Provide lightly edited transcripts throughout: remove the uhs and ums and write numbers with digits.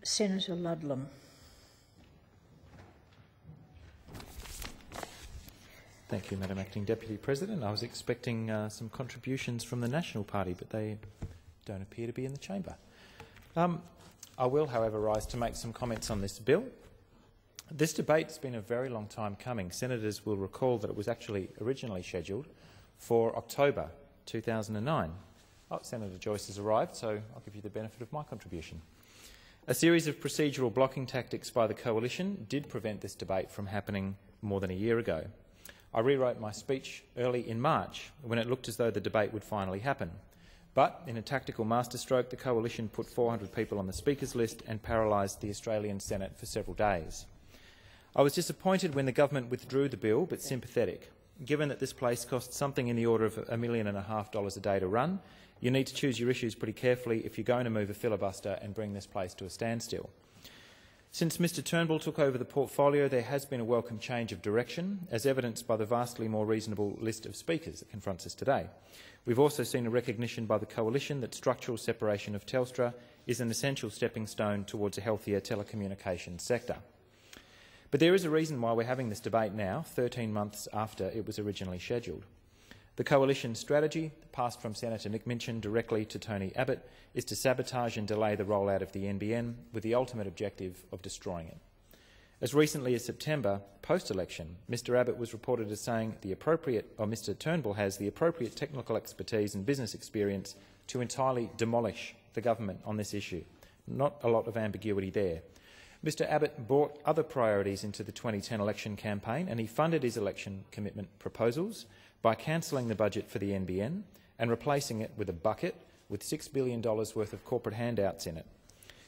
Senator Ludlam. Thank you, Madam Acting Deputy President. I was expecting some contributions from the National Party, but they don't appear to be in the chamber. I will, however, rise to make some comments on this bill. This debate's been a very long time coming. Senators will recall that it was actually originally scheduled for October 2009. Oh, Senator Joyce has arrived, so I'll give you the benefit of my contribution. A series of procedural blocking tactics by the Coalition did prevent this debate from happening more than a year ago. I rewrote my speech early in March when it looked as though the debate would finally happen. But in a tactical masterstroke, the Coalition put 400 people on the Speaker's list and paralysed the Australian Senate for several days. I was disappointed when the government withdrew the bill, but sympathetic. Given that this place costs something in the order of $1.5 million a day to run, you need to choose your issues pretty carefully if you're going to move a filibuster and bring this place to a standstill. Since Mr Turnbull took over the portfolio, there has been a welcome change of direction, as evidenced by the vastly more reasonable list of speakers that confronts us today. We've also seen a recognition by the Coalition that structural separation of Telstra is an essential stepping stone towards a healthier telecommunications sector. But there is a reason why we're having this debate now, 13 months after it was originally scheduled. The Coalition's strategy, passed from Senator Nick Minchin directly to Tony Abbott, is to sabotage and delay the rollout of the NBN with the ultimate objective of destroying it. As recently as September, post-election, Mr Abbott was reported as saying Mr Turnbull has the appropriate technical expertise and business experience to entirely demolish the government on this issue. Not a lot of ambiguity there. Mr Abbott brought other priorities into the 2010 election campaign, and he funded his election commitment proposals by cancelling the budget for the NBN and replacing it with a bucket with $6 billion worth of corporate handouts in it.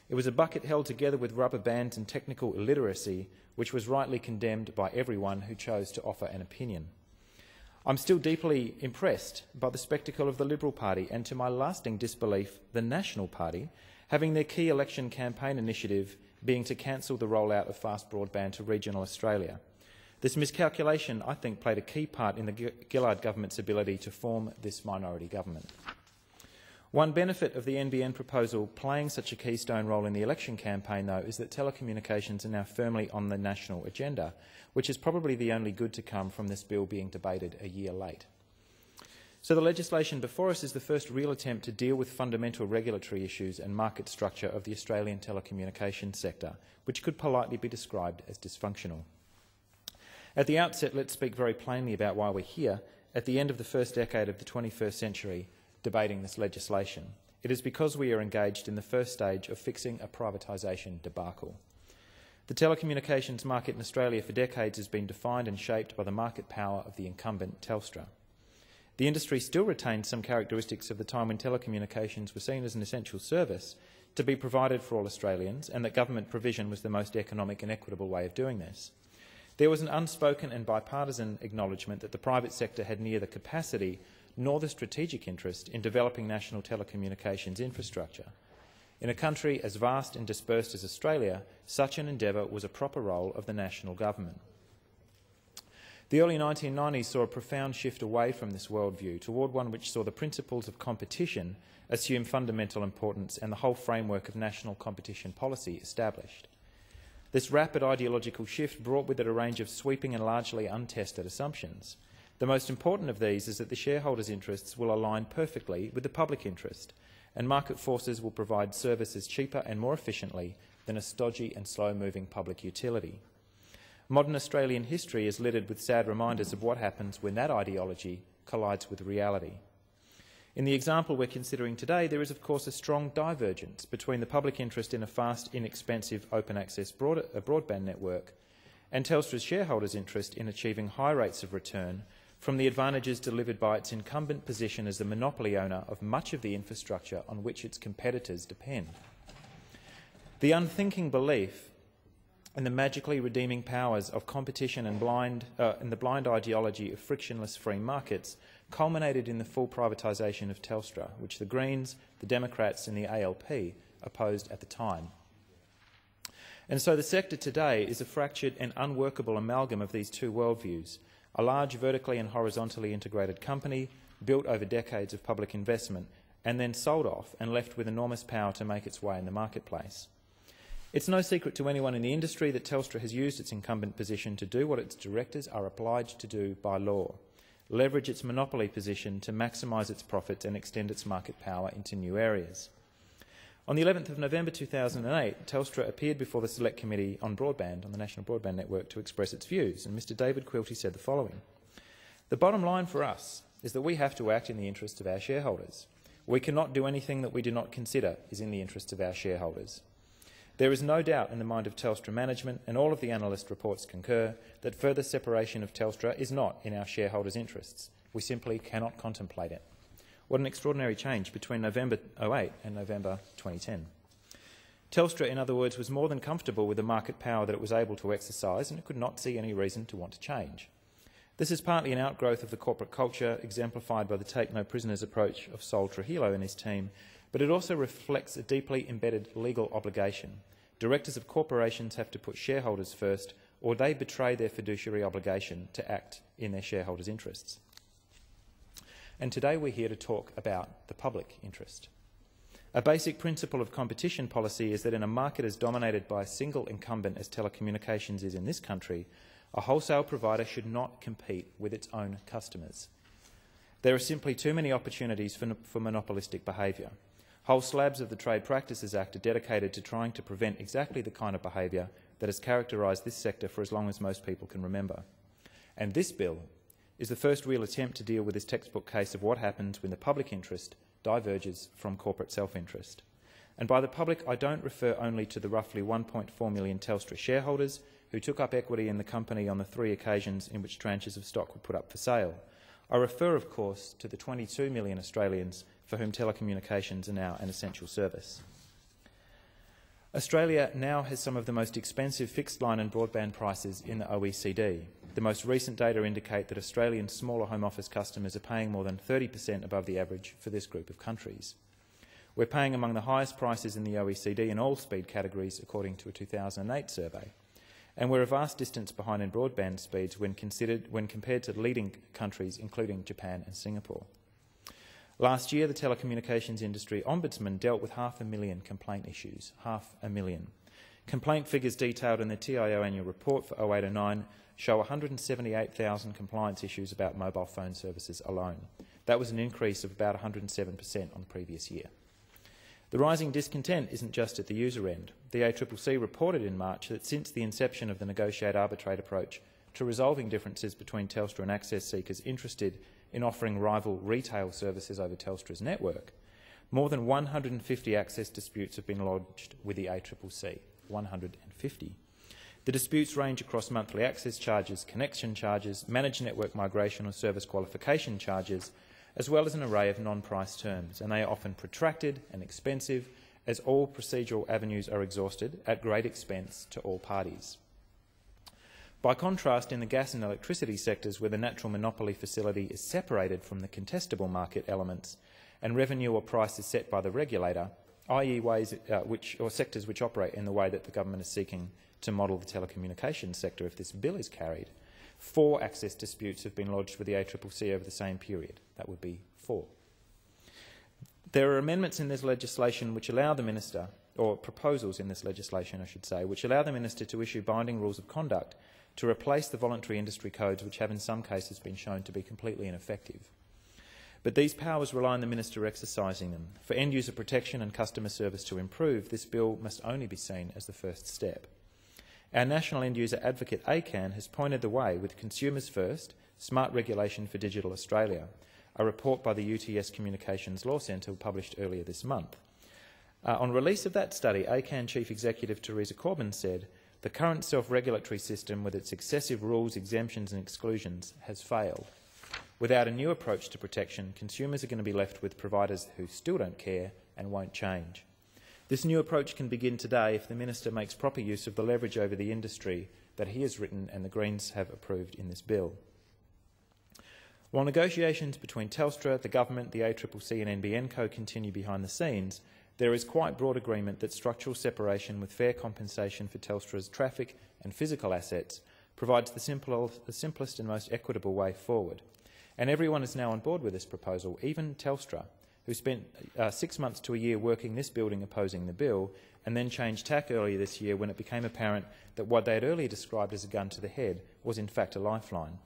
It was a bucket held together with rubber bands and technical illiteracy, which was rightly condemned by everyone who chose to offer an opinion. I'm still deeply impressed by the spectacle of the Liberal Party and, to my lasting disbelief, the National Party, having their key election campaign initiative being to cancel the rollout of fast broadband to regional Australia. This miscalculation, I think, played a key part in the Gillard government's ability to form this minority government. One benefit of the NBN proposal playing such a keystone role in the election campaign, though, is that telecommunications are now firmly on the national agenda, which is probably the only good to come from this bill being debated a year late. So the legislation before us is the first real attempt to deal with fundamental regulatory issues and market structure of the Australian telecommunications sector, which could politely be described as dysfunctional. At the outset, let's speak very plainly about why we're here, at the end of the first decade of the 21st century, debating this legislation. It is because we are engaged in the first stage of fixing a privatisation debacle. The telecommunications market in Australia for decades has been defined and shaped by the market power of the incumbent Telstra. The industry still retains some characteristics of the time when telecommunications were seen as an essential service to be provided for all Australians, and that government provision was the most economic and equitable way of doing this. There was an unspoken and bipartisan acknowledgement that the private sector had neither the capacity nor the strategic interest in developing national telecommunications infrastructure. In a country as vast and dispersed as Australia, such an endeavour was a proper role of the national government. The early 1990s saw a profound shift away from this worldview toward one which saw the principles of competition assume fundamental importance and the whole framework of national competition policy established. This rapid ideological shift brought with it a range of sweeping and largely untested assumptions. The most important of these is that the shareholders' interests will align perfectly with the public interest, and market forces will provide services cheaper and more efficiently than a stodgy and slow-moving public utility. Modern Australian history is littered with sad reminders of what happens when that ideology collides with reality. In the example we're considering today, there is of course a strong divergence between the public interest in a fast, inexpensive, open-access broadband network and Telstra's shareholders' interest in achieving high rates of return from the advantages delivered by its incumbent position as the monopoly owner of much of the infrastructure on which its competitors depend. The unthinking belief in the magically redeeming powers of competition and the blind ideology of frictionless free markets culminated in the full privatisation of Telstra, which the Greens, the Democrats and the ALP opposed at the time. And so the sector today is a fractured and unworkable amalgam of these two worldviews, a large vertically and horizontally integrated company built over decades of public investment and then sold off and left with enormous power to make its way in the marketplace. It's no secret to anyone in the industry that Telstra has used its incumbent position to do what its directors are obliged to do by law: leverage its monopoly position to maximise its profits and extend its market power into new areas. On the 11th of November 2008, Telstra appeared before the Select Committee on Broadband, on the National Broadband Network, to express its views, and Mr David Quilty said the following: "The bottom line for us is that we have to act in the interests of our shareholders. We cannot do anything that we do not consider is in the interests of our shareholders. There is no doubt in the mind of Telstra management, and all of the analyst reports concur, that further separation of Telstra is not in our shareholders' interests. We simply cannot contemplate it." What an extraordinary change between November 2008 and November 2010. Telstra, in other words, was more than comfortable with the market power that it was able to exercise, and it could not see any reason to want to change. This is partly an outgrowth of the corporate culture exemplified by the take-no-prisoners approach of Sol Trujillo and his team, but it also reflects a deeply embedded legal obligation. Directors of corporations have to put shareholders first, or they betray their fiduciary obligation to act in their shareholders' interests. And today we're here to talk about the public interest. A basic principle of competition policy is that in a market as dominated by a single incumbent as telecommunications is in this country, a wholesale provider should not compete with its own customers. There are simply too many opportunities for monopolistic behaviour. Whole slabs of the Trade Practices Act are dedicated to trying to prevent exactly the kind of behaviour that has characterised this sector for as long as most people can remember. And this bill is the first real attempt to deal with this textbook case of what happens when the public interest diverges from corporate self-interest. And by the public, I don't refer only to the roughly 1.4 million Telstra shareholders who took up equity in the company on the 3 occasions in which tranches of stock were put up for sale. I refer, of course, to the 22 million Australians for whom telecommunications are now an essential service. Australia now has some of the most expensive fixed-line and broadband prices in the OECD. The most recent data indicate that Australian smaller Home Office customers are paying more than 30% above the average for this group of countries. We're paying among the highest prices in the OECD in all speed categories, according to a 2008 survey. And we're a vast distance behind in broadband speeds when compared to leading countries, including Japan and Singapore. Last year, the telecommunications industry ombudsman dealt with 500,000 complaint issues. 500,000. Complaint figures detailed in the TIO annual report for 0809 show 178,000 compliance issues about mobile phone services alone. That was an increase of about 107% on the previous year. The rising discontent isn't just at the user end. The ACCC reported in March that since the inception of the negotiate arbitrate approach to resolving differences between Telstra and access seekers interested in offering rival retail services over Telstra's network, more than 150 access disputes have been lodged with the ACCC. 150. The disputes range across monthly access charges, connection charges, managed network migration or service qualification charges, as well as an array of non-price terms, and they are often protracted and expensive as all procedural avenues are exhausted at great expense to all parties. By contrast, in the gas and electricity sectors where the natural monopoly facility is separated from the contestable market elements and revenue or price is set by the regulator, i.e. sectors which operate in the way that the government is seeking to model the telecommunications sector if this bill is carried, 4 access disputes have been lodged with the ACCC over the same period. That would be 4. There are amendments in this legislation which allow the Minister, or proposals in this legislation I should say, which allow the Minister to issue binding rules of conduct to replace the voluntary industry codes which have in some cases been shown to be completely ineffective. But these powers rely on the Minister exercising them. For end-user protection and customer service to improve, this bill must only be seen as the first step. Our National End-User Advocate, ACAN, has pointed the way with Consumers First, Smart Regulation for Digital Australia, a report by the UTS Communications Law Centre published earlier this month. On release of that study, ACAN Chief Executive Teresa Corbyn said, "The current self-regulatory system with its excessive rules, exemptions and exclusions has failed. Without a new approach to protection, consumers are going to be left with providers who still don't care and won't change. This new approach can begin today if the Minister makes proper use of the leverage over the industry that he has written and the Greens have approved in this bill." While negotiations between Telstra, the Government, the ACCC and NBN Co continue behind the scenes, there is quite broad agreement that structural separation with fair compensation for Telstra's traffic and physical assets provides the simplest and most equitable way forward. And everyone is now on board with this proposal, even Telstra, who spent 6 months to a year working this building opposing the bill, and then changed tack earlier this year when it became apparent that what they had earlier described as a gun to the head was in fact a lifeline.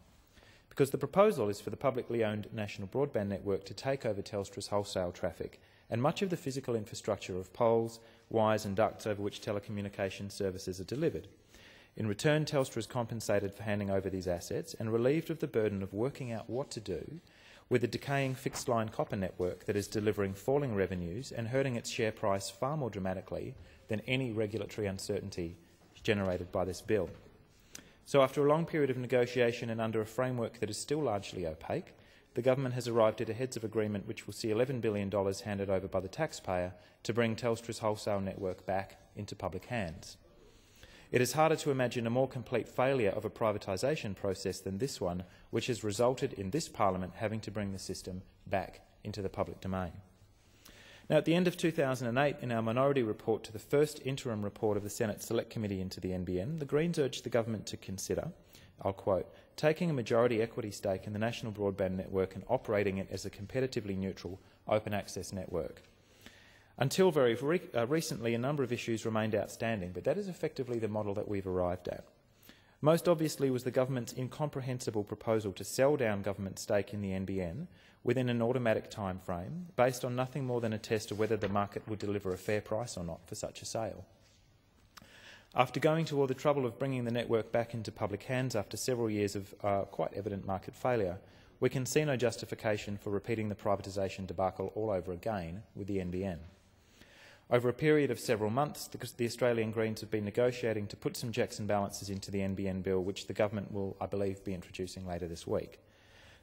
Because the proposal is for the publicly owned national broadband network to take over Telstra's wholesale traffic and much of the physical infrastructure of poles, wires and ducts over which telecommunications services are delivered. In return, Telstra is compensated for handing over these assets and relieved of the burden of working out what to do with a decaying fixed-line copper network that is delivering falling revenues and hurting its share price far more dramatically than any regulatory uncertainty generated by this bill. So after a long period of negotiation and under a framework that is still largely opaque, the government has arrived at a heads of agreement which will see $11 billion handed over by the taxpayer to bring Telstra's wholesale network back into public hands. It is harder to imagine a more complete failure of a privatisation process than this one, which has resulted in this Parliament having to bring the system back into the public domain. Now, at the end of 2008, in our minority report to the first interim report of the Senate Select Committee into the NBN, the Greens urged the government to consider, I'll quote, taking a majority equity stake in the national broadband network and operating it as a competitively neutral open access network. Until very recently, a number of issues remained outstanding, but that is effectively the model that we've arrived at. Most obviously was the government's incomprehensible proposal to sell down government stake in the NBN within an automatic time frame, based on nothing more than a test of whether the market would deliver a fair price or not for such a sale. After going to all the trouble of bringing the network back into public hands after several years of quite evident market failure, we can see no justification for repeating the privatisation debacle all over again with the NBN. Over a period of several months, the Australian Greens have been negotiating to put some checks and balances into the NBN bill, which the government will, I believe, be introducing later this week.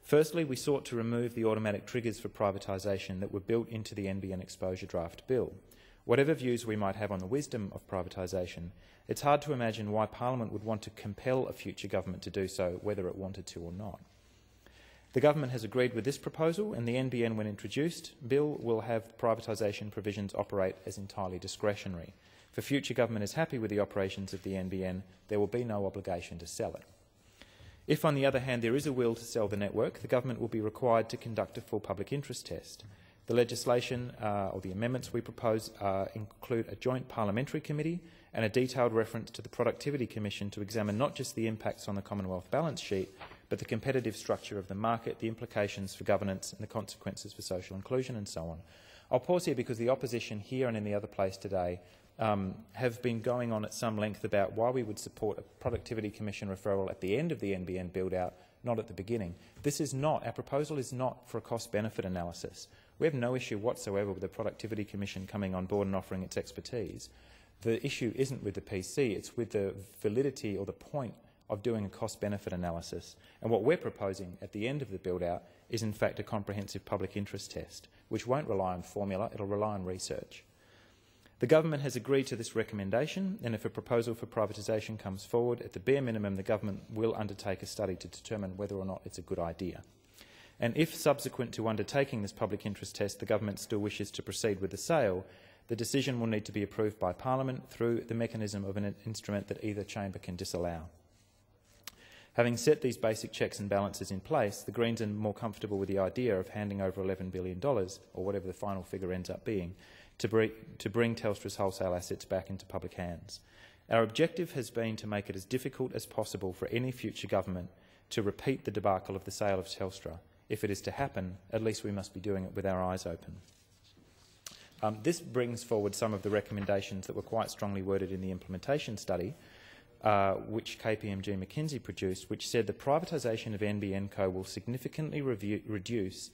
Firstly, we sought to remove the automatic triggers for privatisation that were built into the NBN exposure draft bill. Whatever views we might have on the wisdom of privatisation, it's hard to imagine why Parliament would want to compel a future government to do so, whether it wanted to or not. The government has agreed with this proposal, and the NBN, when introduced, bill will have privatisation provisions operate as entirely discretionary. If a future government is happy with the operations of the NBN, there will be no obligation to sell it. If, on the other hand, there is a will to sell the network, the government will be required to conduct a full public interest test. The legislation, or the amendments we propose, include a joint parliamentary committee and a detailed reference to the Productivity Commission to examine not just the impacts on the Commonwealth balance sheet, but the competitive structure of the market, the implications for governance and the consequences for social inclusion and so on. I'll pause here because the opposition here and in the other place today have been going on at some length about why we would support a Productivity Commission referral at the end of the NBN build-out, not at the beginning. Our proposal is not for a cost-benefit analysis. We have no issue whatsoever with the Productivity Commission coming on board and offering its expertise. The issue isn't with the PC, it's with the validity or the point of doing a cost-benefit analysis. And what we're proposing at the end of the build-out is in fact a comprehensive public interest test, which won't rely on formula, it'll rely on research. The government has agreed to this recommendation, and if a proposal for privatisation comes forward, at the bare minimum the government will undertake a study to determine whether or not it's a good idea. And if, subsequent to undertaking this public interest test, the government still wishes to proceed with the sale, the decision will need to be approved by Parliament through the mechanism of an instrument that either chamber can disallow. Having set these basic checks and balances in place, the Greens are more comfortable with the idea of handing over $11 billion, or whatever the final figure ends up being, to bring Telstra's wholesale assets back into public hands. Our objective has been to make it as difficult as possible for any future government to repeat the debacle of the sale of Telstra. If it is to happen, at least we must be doing it with our eyes open. This brings forward some of the recommendations that were quite strongly worded in the implementation study, which KPMG McKinsey produced, which said the privatisation of NBN Co will significantly reduce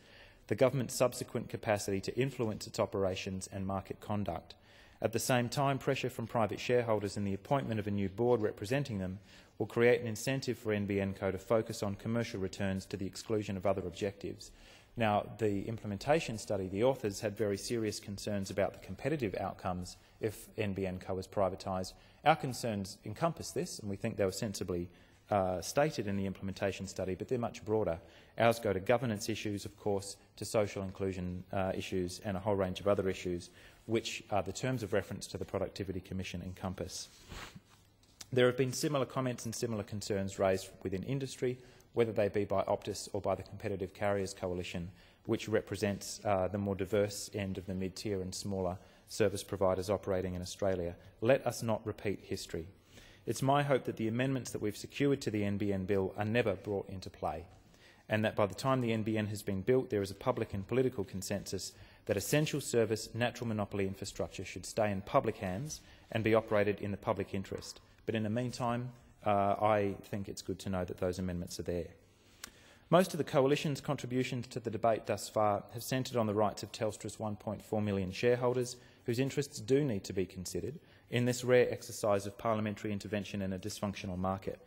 the government's subsequent capacity to influence its operations and market conduct. At the same time, pressure from private shareholders and the appointment of a new board representing them will create an incentive for NBN Co to focus on commercial returns to the exclusion of other objectives. Now, the implementation study, the authors had very serious concerns about the competitive outcomes if NBN Co is privatised. Our concerns encompass this, and we think they were sensibly stated in the implementation study, but they're much broader. Ours go to governance issues, of course, to social inclusion issues and a whole range of other issues, which the terms of reference to the Productivity Commission encompass. There have been similar comments and similar concerns raised within industry, whether they be by Optus or by the Competitive Carriers Coalition, which represents the more diverse end of the mid-tier and smaller service providers operating in Australia. Let us not repeat history. It's my hope that the amendments that we've secured to the NBN bill are never brought into play, and that by the time the NBN has been built, there is a public and political consensus that essential service natural monopoly infrastructure should stay in public hands and be operated in the public interest. But in the meantime, I think it's good to know that those amendments are there. Most of the Coalition's contributions to the debate thus far have centred on the rights of Telstra's 1.4 million shareholders, whose interests do need to be considered in this rare exercise of parliamentary intervention in a dysfunctional market.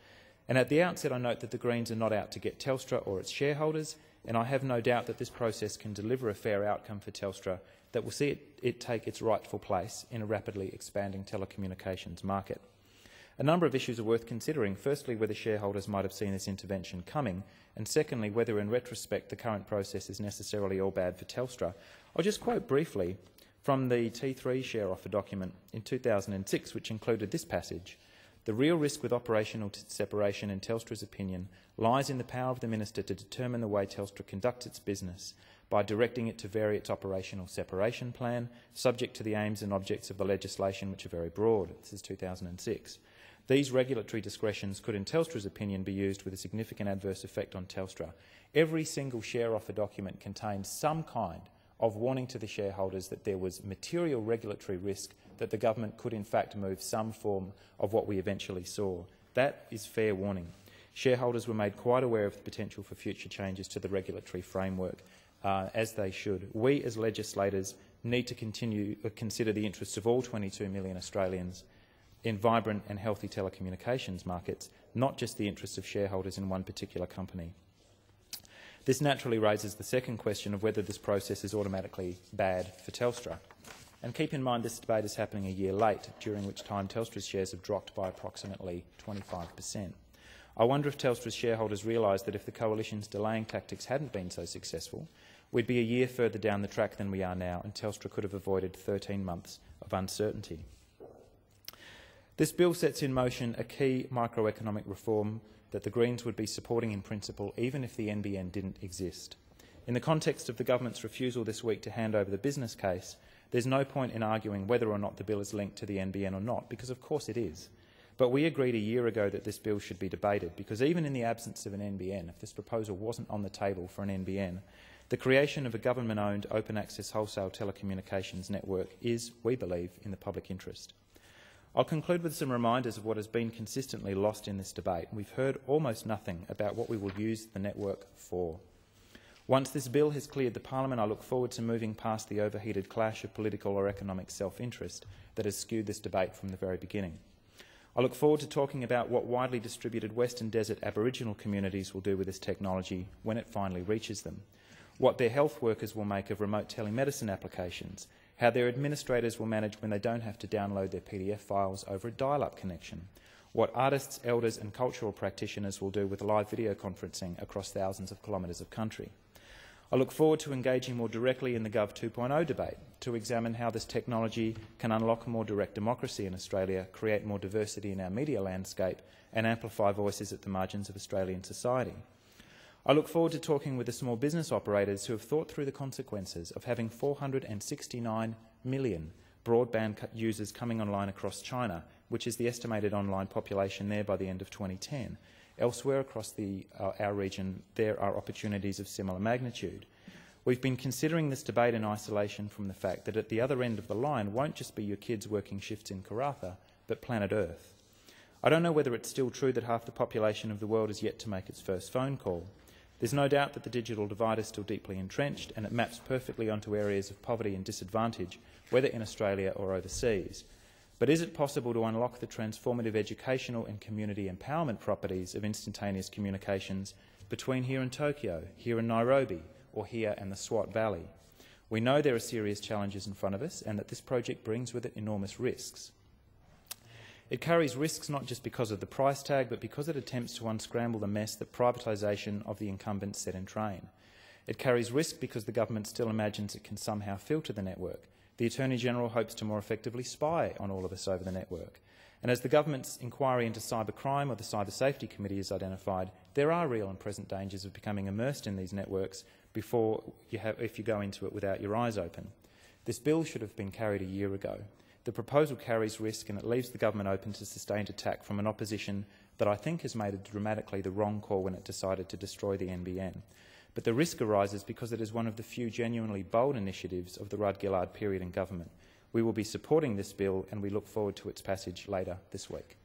And at the outset, I note that the Greens are not out to get Telstra or its shareholders, and I have no doubt that this process can deliver a fair outcome for Telstra that will see it take its rightful place in a rapidly expanding telecommunications market. A number of issues are worth considering. Firstly, whether shareholders might have seen this intervention coming, and secondly, whether in retrospect the current process is necessarily all bad for Telstra. I'll just quote briefly from the T3 share offer document in 2006, which included this passage. The real risk with operational separation, in Telstra's opinion, lies in the power of the Minister to determine the way Telstra conducts its business by directing it to vary its operational separation plan, subject to the aims and objects of the legislation, which are very broad. This is 2006. These regulatory discretions could, in Telstra's opinion, be used with a significant adverse effect on Telstra. Every single share offer document contains some kind of warning to the shareholders that there was material regulatory risk that the government could in fact move some form of what we eventually saw. That is fair warning. Shareholders were made quite aware of the potential for future changes to the regulatory framework, as they should. We as legislators need to consider the interests of all 22 million Australians in vibrant and healthy telecommunications markets, not just the interests of shareholders in one particular company. This naturally raises the second question of whether this process is automatically bad for Telstra. And keep in mind this debate is happening a year late, during which time Telstra's shares have dropped by approximately 25%. I wonder if Telstra's shareholders realise that if the Coalition's delaying tactics hadn't been so successful, we'd be a year further down the track than we are now, and Telstra could have avoided 13 months of uncertainty. This bill sets in motion a key microeconomic reform that the Greens would be supporting in principle, even if the NBN didn't exist. In the context of the government's refusal this week to hand over the business case, there's no point in arguing whether or not the bill is linked to the NBN or not, because of course it is. But we agreed a year ago that this bill should be debated, because even in the absence of an NBN, if this proposal wasn't on the table for an NBN, the creation of a government-owned open-access wholesale telecommunications network is, we believe, in the public interest. I'll conclude with some reminders of what has been consistently lost in this debate. We've heard almost nothing about what we will use the network for. Once this bill has cleared the Parliament, I look forward to moving past the overheated clash of political or economic self-interest that has skewed this debate from the very beginning. I look forward to talking about what widely distributed Western Desert Aboriginal communities will do with this technology when it finally reaches them, what their health workers will make of remote telemedicine applications, how their administrators will manage when they don't have to download their PDF files over a dial-up connection, what artists, elders and cultural practitioners will do with live video conferencing across thousands of kilometres of country. I look forward to engaging more directly in the Gov 2.0 debate to examine how this technology can unlock more direct democracy in Australia, create more diversity in our media landscape and amplify voices at the margins of Australian society. I look forward to talking with the small business operators who have thought through the consequences of having 469 million broadband users coming online across China, which is the estimated online population there by the end of 2010. Elsewhere across our region, there are opportunities of similar magnitude. We've been considering this debate in isolation from the fact that at the other end of the line won't just be your kids working shifts in Karratha, but planet Earth. I don't know whether it's still true that half the population of the world is yet to make its first phone call. There's no doubt that the digital divide is still deeply entrenched, and it maps perfectly onto areas of poverty and disadvantage, whether in Australia or overseas. But is it possible to unlock the transformative educational and community empowerment properties of instantaneous communications between here and Tokyo, here and Nairobi, or here and the Swat Valley? We know there are serious challenges in front of us, and that this project brings with it enormous risks. It carries risks not just because of the price tag, but because it attempts to unscramble the mess that privatisation of the incumbents set in train. It carries risk because the government still imagines it can somehow filter the network. The Attorney-General hopes to more effectively spy on all of us over the network. And as the government's inquiry into cybercrime or the Cyber Safety Committee has identified, there are real and present dangers of becoming immersed in these networks if you go into it without your eyes open. This bill should have been carried a year ago. The proposal carries risk and it leaves the government open to sustained attack from an opposition that I think has made dramatically the wrong call when it decided to destroy the NBN. But the risk arises because it is one of the few genuinely bold initiatives of the Rudd-Gillard period in government. We will be supporting this bill and we look forward to its passage later this week.